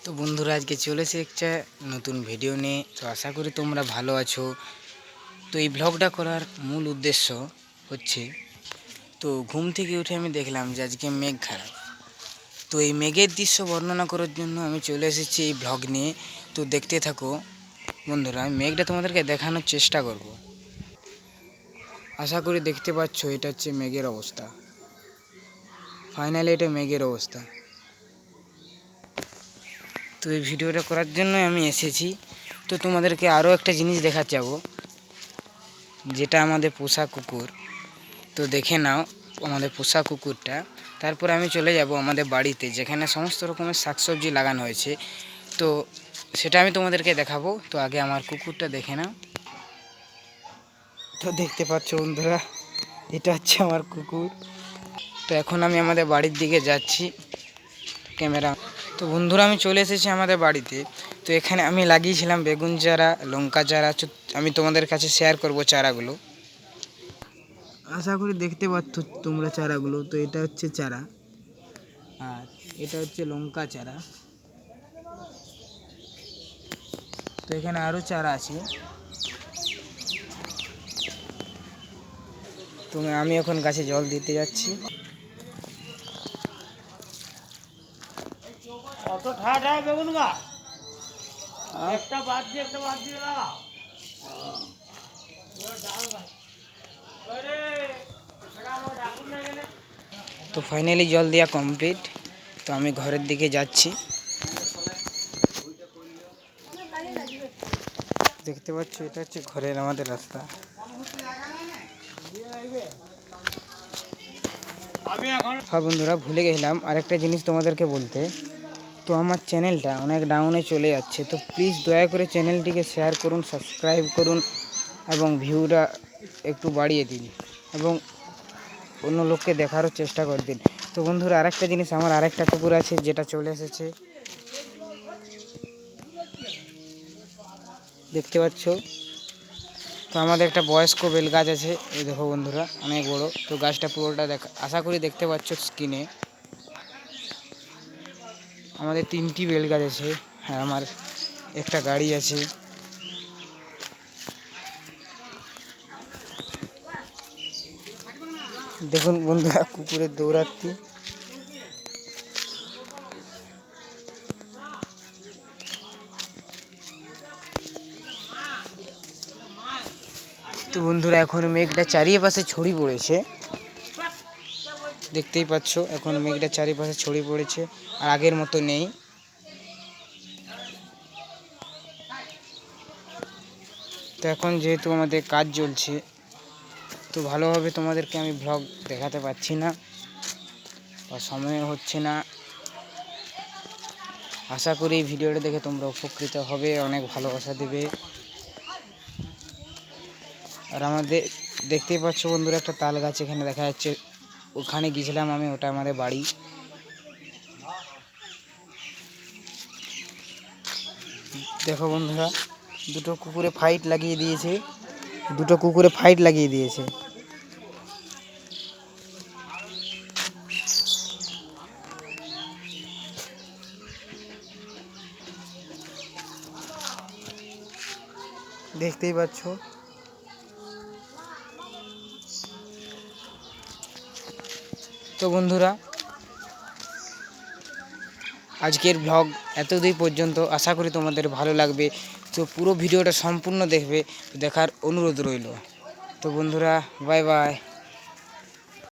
তো বন্ধুরা আজকে চলেছে একটা নতুন ভিডিও নিয়ে। তো আশা করি তোমরা ভালো আছো। তো এই ব্লগটা করার মূল উদ্দেশ্য হচ্ছে, তো ঘুম থেকে উঠে আমি দেখলাম যে আজকে মেঘ খারাপ। তো এই মেঘের দৃশ্য বর্ণনা করার জন্য আমি চলে এসেছি এই ব্লগ নিয়ে। তো দেখতে থাকো বন্ধুরা, আমি মেঘটা তোমাদেরকে দেখানোর চেষ্টা করব। আশা করি দেখতে পাচ্ছ, এটা হচ্ছে মেঘের অবস্থা। ফাইনালি এটা মেঘের অবস্থা। তো এই ভিডিওটা করার জন্য আমি এসেছি। তো তোমাদেরকে আরও একটা জিনিস দেখাতে যাবো, যেটা আমাদের পোষা কুকুর। তো দেখে নাও আমাদের পোষা কুকুরটা। তারপর আমি চলে যাব আমাদের বাড়িতে, যেখানে সমস্ত রকমের শাকসবজি লাগানো হয়েছে। তো সেটা আমি তোমাদেরকে দেখাবো। তো আগে আমার কুকুরটা দেখে নাও। তো দেখতে পাচ্ছ বন্ধুরা, এটা হচ্ছে আমার কুকুর। তো এখন আমি আমাদের বাড়ির দিকে যাচ্ছি ক্যামেরা। তো বন্ধুরা আমি চলে এসেছি আমাদের বাড়িতে। তো এখানে আমি লাগিয়েছিলাম বেগুন চারা, লঙ্কা চারা। আমি তোমাদের কাছে শেয়ার করব চারাগুলো। আশা করি দেখতে পাচ্ছ তোমরা চারাগুলো। তো এটা হচ্ছে চারা, আর এটা হচ্ছে লঙ্কা চারা। তো এখানে আরও চারা আছে। তো আমি এখন গাছে জল দিতে যাচ্ছি। অত ঠাডা বেগুন গাছ একটা বাদ দিয়ে লাগাও। তো ফাইনালি জল দেওয়া কমপ্লিট। তো আমি ঘরের দিকে যাচ্ছি। দেখতে পাচ্ছ এটা হচ্ছে ঘরের আমাদের রাস্তা। হ্যাঁ বন্ধুরা, ভুলে গেছিলাম আরেকটা জিনিস তোমাদেরকে বলতে। তো আমার চ্যানেলটা অনেক ডাউনে চলে যাচ্ছে। তো প্লিজ দয়া করে চ্যানেলটিকে শেয়ার করুন, সাবস্ক্রাইব করুন এবং ভিউটা একটু বাড়িয়ে দিন এবং অন্য লোককে দেখারও চেষ্টা করে দিন। তো বন্ধুরা আরেকটা জিনিস, আমার আরেকটা কুকুর আছে যেটা চলে এসেছে, দেখতে পাচ্ছ। তো আমাদের একটা বয়স্ক বেল গাছ আছে, এই দেখো বন্ধুরা, অনেক বড়। তো গাছটা পুরোটা আশা করি দেখতে পাচ্ছ স্ক্রিনে। আমাদের 3টি বেল গাছ আছে, আর আমার একটা গাড়ি আছে। দেখুন বন্ধুরা কুকুরের দৌড়াচ্ছি। তো বন্ধুরা এখন মেঘটা চারিপাশে ছড়িয়ে পড়েছে, দেখতেই পাচ্ছ। এখন মেঘটা চারিপাশে ছড়িয়ে পড়েছে, আর আগের মতো নেই। তো এখন যেহেতু আমাদের কাজ চলছে, তো ভালোভাবে তোমাদেরকে আমি ব্লগ দেখাতে পারছি না বা সময় হচ্ছে না। আশা করি এই ভিডিওটা দেখে তোমরা উপকৃত হবে, অনেক ভালোবাসা দেবে। আর আমাদের দেখতেই পাচ্ছ বন্ধুরা একটা তাল গাছ এখানে দেখা যাচ্ছে, ওখানে গিয়েছিলাম আমি, ওটা আমাদের বাড়ি। দেখো বন্ধুরা, দুটো কুকুরে ফাইট লাগিয়ে দিয়েছে। দেখতেই পাচ্ছ। তো বন্ধুরা আজকের ব্লগ এতদূর পর্যন্ত। আশা করি তোমাদের ভালো লাগবে। তো পুরো ভিডিওটা সম্পূর্ণ দেখবে, দেখার অনুরোধ রইল। তো বন্ধুরা বাই বাই।